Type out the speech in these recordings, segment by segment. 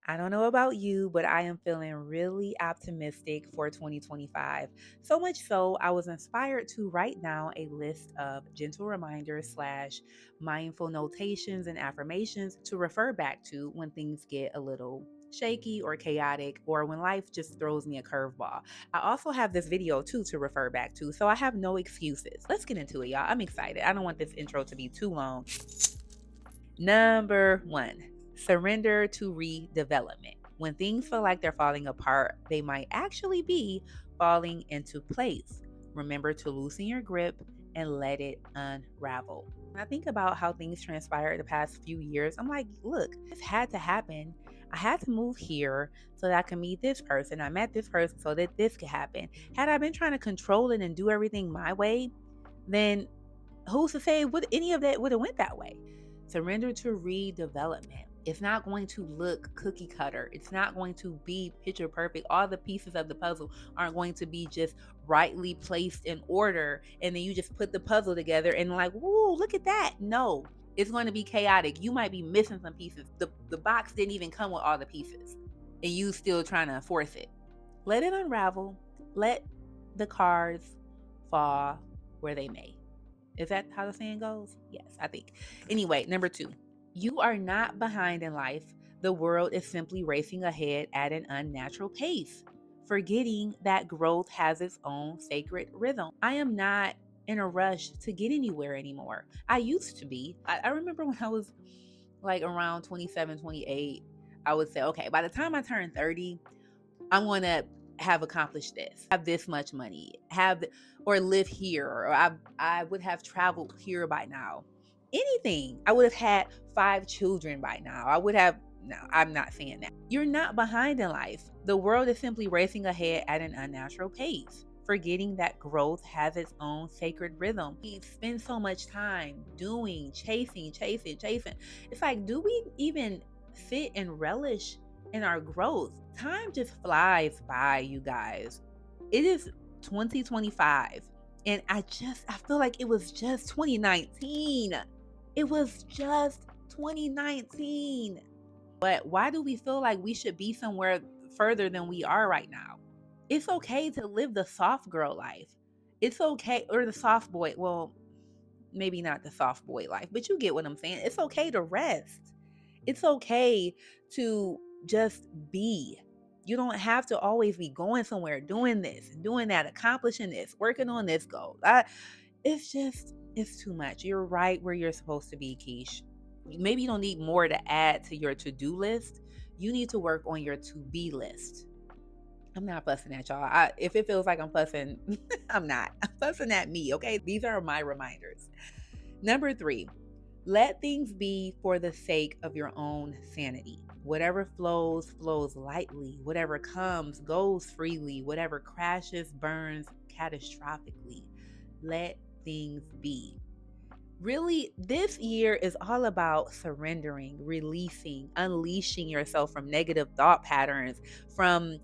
I don't know about you, but I am feeling really optimistic for 2025. So much so, I was inspired to write down a list of gentle reminders slash mindful notations and affirmations to refer back to when things get a little shaky or chaotic or when life just throws me a curveball. I also have this video too to refer back to, so I have no excuses. Let's get into it, y'all. I'm excited. I don't want this intro to be too long. Number one, surrender to redevelopment. When things feel like they're falling apart, they might actually be falling into place. Remember to loosen your grip and let it unravel. When I think about how things transpired the past few years, I'm like, look, this had to happen. I had to move here so that I could meet this person. I met this person so that this could happen. Had I been trying to control it and do everything my way, then who's to say would any of that would have went that way? Surrender to redevelopment. It's not going to look cookie cutter. It's not going to be picture perfect. All the pieces of the puzzle aren't going to be just rightly placed in order. And then you just put the puzzle together and like, whoa, look at that. No, it's going to be chaotic. You might be missing some pieces. The box didn't even come with all the pieces. And you still trying to force it. Let it unravel. Let the cards fall where they may. Is that how the saying goes? Yes, I think. Anyway, number two, you are not behind in life. The world is simply racing ahead at an unnatural pace, forgetting that growth has its own sacred rhythm. I am not in a rush to get anywhere anymore. I used to be. I remember when I was like around 27, 28, I would say, okay, by the time I turn 30, I want to have accomplished this, have this much money, or live here, or I would have traveled here by now. Anything. I would have had 5 children by now. No, I'm not saying that. You're not behind in life. The world is simply racing ahead at an unnatural pace, forgetting that growth has its own sacred rhythm. We spend so much time doing, chasing, chasing, chasing. It's like, do we even sit and relish in our growth? Time just flies by, you guys. It is 2025 and I feel like it was just 2019. It was just 2019. But why do we feel like we should be somewhere further than we are right now? It's okay to live the soft girl life. It's okay, or the soft boy, well, maybe not the soft boy life, but you get what I'm saying. It's okay to rest. It's okay to just be. You don't have to always be going somewhere, doing this, doing that, accomplishing this, working on this goal. It's too much. You're right where you're supposed to be, Kish. Maybe you don't need more to add to your to-do list. You need to work on your to-be list. I'm not fussing at y'all. If it feels like I'm fussing, I'm not. I'm fussing at me, okay? These are my reminders. Number three, let things be for the sake of your own sanity. Whatever flows, flows lightly. Whatever comes, goes freely. Whatever crashes, burns catastrophically. Let things be. Really, this year is all about surrendering, releasing, unleashing yourself from negative thought patterns, from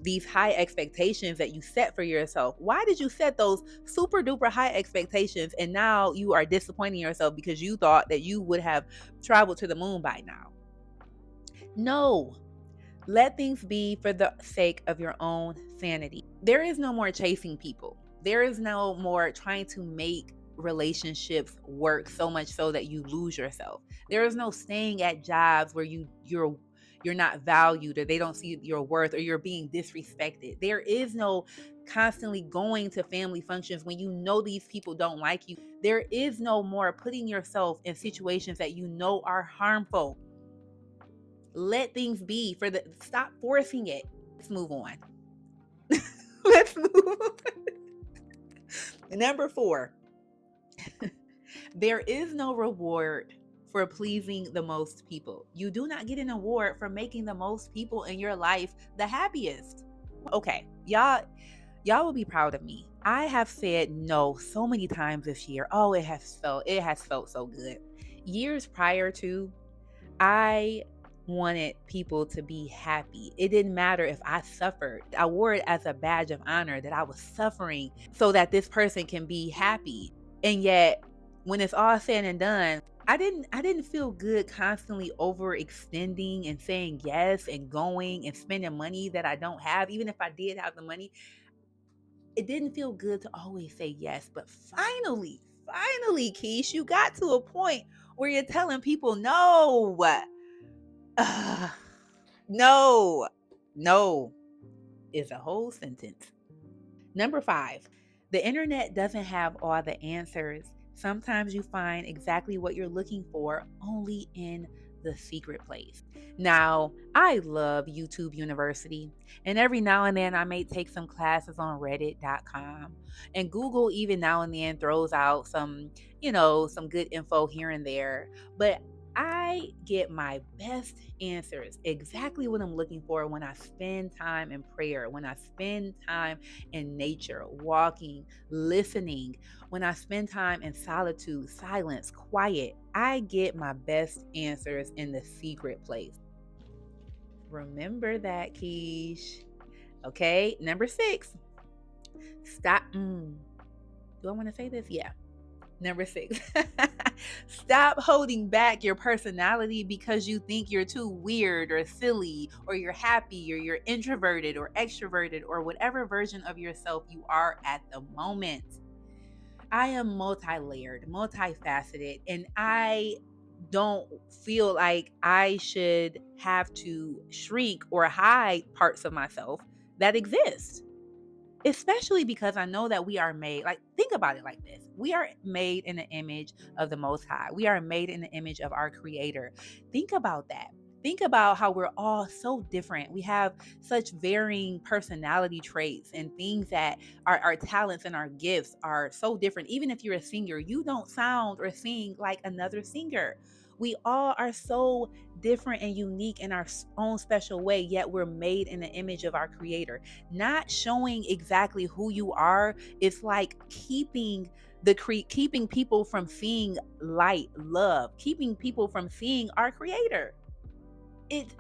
these high expectations that you set for yourself. Why did you set those super duper high expectations and now you are disappointing yourself because you thought that you would have traveled to the moon by now? No. Let things be for the sake of your own sanity. There is no more chasing people. There is no more trying to make relationships work so much so that you lose yourself. There is no staying at jobs where you're not valued or they don't see your worth or you're being disrespected. There is no constantly going to family functions when you know these people don't like you. There is no more putting yourself in situations that you know are harmful. Let things be stop forcing it. Let's move on. Let's move on. Number 4. There is no reward for pleasing the most people. You do not get an award for making the most people in your life the happiest. Okay, y'all will be proud of me. I have said no so many times this year. Oh, it has felt so good. Years prior to, I wanted people to be happy. It didn't matter if I suffered. I wore it as a badge of honor that I was suffering so that this person can be happy. And yet, when it's all said and done, I didn't feel good constantly overextending and saying yes and going and spending money that I don't have. Even if I did have the money, it didn't feel good to always say yes. But finally, Keish, you got to a point where you're telling people no. Ugh, no. No is a whole sentence. Number 5, the internet doesn't have all the answers. Sometimes you find exactly what you're looking for only in the secret place. Now, I love YouTube University, and every now and then I may take some classes on reddit.com. And Google even now and then throws out some good info here and there, but I get my best answers, exactly what I'm looking for, when I spend time in prayer, when I spend time in nature, walking, listening, when I spend time in solitude, silence, quiet. I get my best answers in the secret place. Remember that, Kish. Okay, number 6, stop. Do I want to say this? Yeah. Number 6, stop holding back your personality because you think you're too weird or silly, or you're happy, or you're introverted or extroverted, or whatever version of yourself you are at the moment. I am multi-layered, multifaceted, and I don't feel like I should have to shrink or hide parts of myself that exist. Especially because I know that we are made, like, think about it like this. We are made in the image of the Most High. We are made in the image of our Creator. Think about that. Think about how we're all so different. We have such varying personality traits and things that our talents and our gifts are so different. Even if you're a singer, you don't sound or sing like another singer. We all are so different and unique in our own special way, yet we're made in the image of our Creator. Not showing exactly who you are is like keeping people from seeing light, love, keeping people from seeing our Creator. It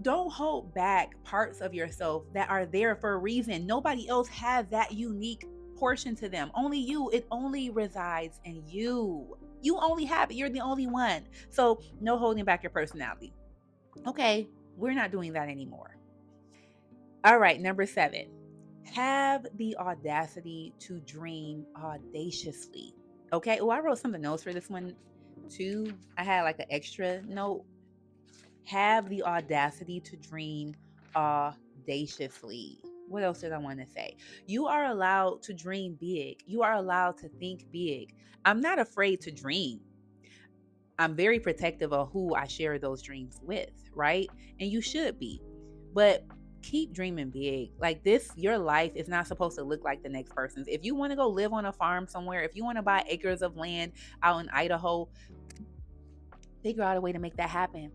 Don't hold back parts of yourself that are there for a reason. Nobody else has that unique portion to them. Only you. It only resides in you. You only have it. You're the only one. So no holding back your personality. Okay, we're not doing that anymore. All right, number 7. Have the audacity to dream audaciously. Okay. Oh, I wrote something else for this one too. I had like an extra note. Have the audacity to dream audaciously. What else did I want to say? You are allowed to dream big. You are allowed to think big. I'm not afraid to dream. I'm very protective of who I share those dreams with, right? And you should be. But keep dreaming big. Like this, your life is not supposed to look like the next person's. If you want to go live on a farm somewhere, if you want to buy acres of land out in Idaho, figure out a way to make that happen.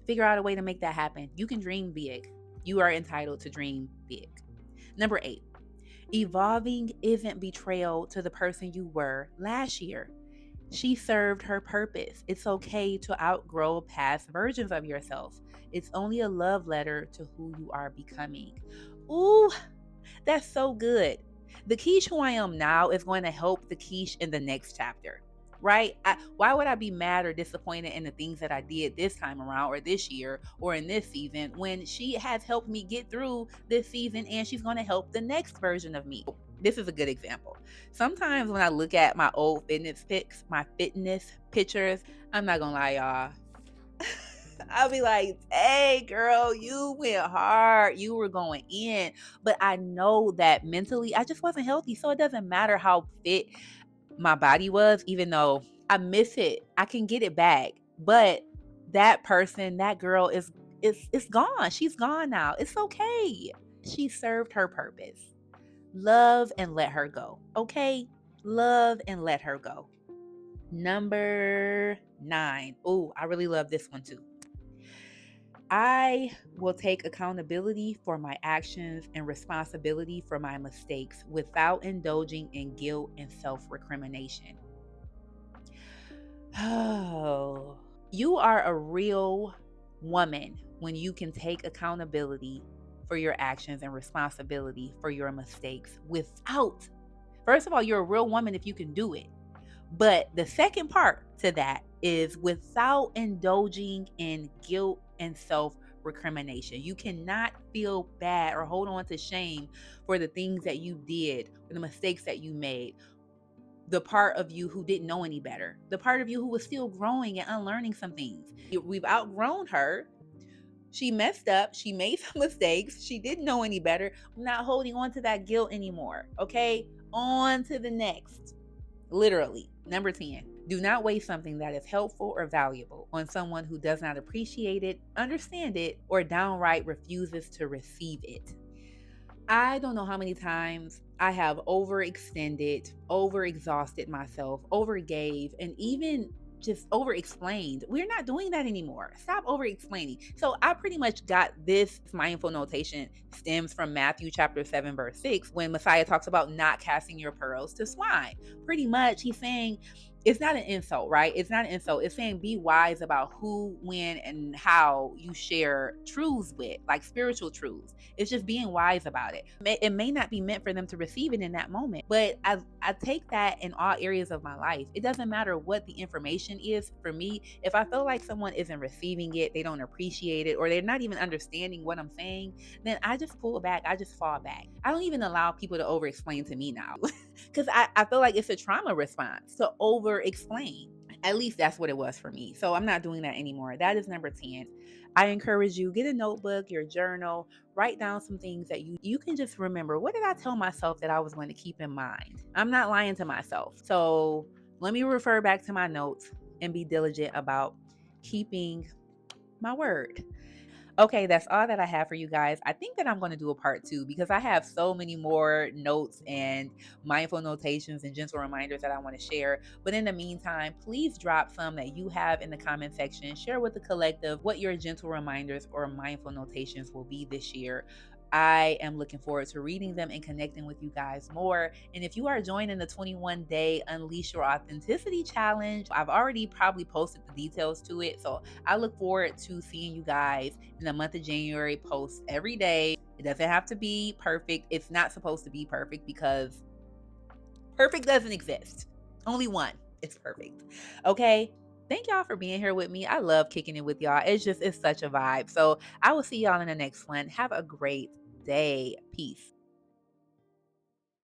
Figure out a way to make that happen. You can dream big. You are entitled to dream big. Number 8, evolving isn't betrayal to the person you were last year. She served her purpose. It's okay to outgrow past versions of yourself. It's only a love letter to who you are becoming. Ooh, that's so good. The Kish who I am now is going to help the Kish in the next chapter, right? Why would I be mad or disappointed in the things that I did this time around, or this year, or in this season, when she has helped me get through this season and she's going to help the next version of me? This is a good example. Sometimes when I look at my old fitness pics, my fitness pictures, I'm not gonna lie, y'all. I'll be like, hey, girl, you went hard. You were going in. But I know that mentally, I just wasn't healthy. So it doesn't matter how fit my body was, even though I miss it. I can get it back. But that person, that girl is gone. She's gone now. It's okay. She served her purpose. Love and let her go. Okay? Love and let her go. Number 9. Oh, I really love this one too. I will take accountability for my actions and responsibility for my mistakes without indulging in guilt and self recrimination. Oh, you are a real woman when you can take accountability for your actions and responsibility for your mistakes without, first of all, you're a real woman if you can do it. But the second part to that is without indulging in guilt and self recrimination. You cannot feel bad or hold on to shame for the things that you did, or the mistakes that you made, the part of you who didn't know any better, the part of you who was still growing and unlearning some things. We've outgrown her. She messed up. She made some mistakes. She didn't know any better. I'm not holding on to that guilt anymore. Okay. On to the next. Literally. Number 10. Do not waste something that is helpful or valuable on someone who does not appreciate it, understand it, or downright refuses to receive it. I don't know how many times I have overextended, overexhausted myself, overgave, and even just over explained. We're not doing that anymore. Stop over explaining. So I pretty much got this mindful notation stems from Matthew chapter 7, verse 6, when Messiah talks about not casting your pearls to swine. Pretty much he's saying it's not an insult, right? It's not an insult. It's saying be wise about who, when, and how you share truths with, like spiritual truths. It's just being wise about it. It may not be meant for them to receive it in that moment, but I take that in all areas of my life. It doesn't matter what the information is for me. If I feel like someone isn't receiving it, they don't appreciate it, or they're not even understanding what I'm saying, then I just pull back. I just fall back. I don't even allow people to over explain to me now because I feel like it's a trauma response to over explain. At least that's what it was for me. So I'm not doing that anymore. That is number 10. I encourage you, get a notebook, your journal, write down some things that you can just remember. What did I tell myself that I was going to keep in mind? I'm not lying to myself. So let me refer back to my notes and be diligent about keeping my word. Okay, that's all that I have for you guys. I think that I'm going to do a part two because I have so many more notes and mindful notations and gentle reminders that I want to share. But in the meantime, please drop some that you have in the comment section. Share with the collective what your gentle reminders or mindful notations will be this year. I am looking forward to reading them and connecting with you guys more. And if you are joining the 21-day Unleash Your Authenticity Challenge, I've already probably posted the details to it. So I look forward to seeing you guys in the month of January. Post every day. It doesn't have to be perfect. It's not supposed to be perfect because perfect doesn't exist. Only one is perfect. Okay. Thank y'all for being here with me. I love kicking it with y'all. It's such a vibe. So I will see y'all in the next one. Have a great day. Peace.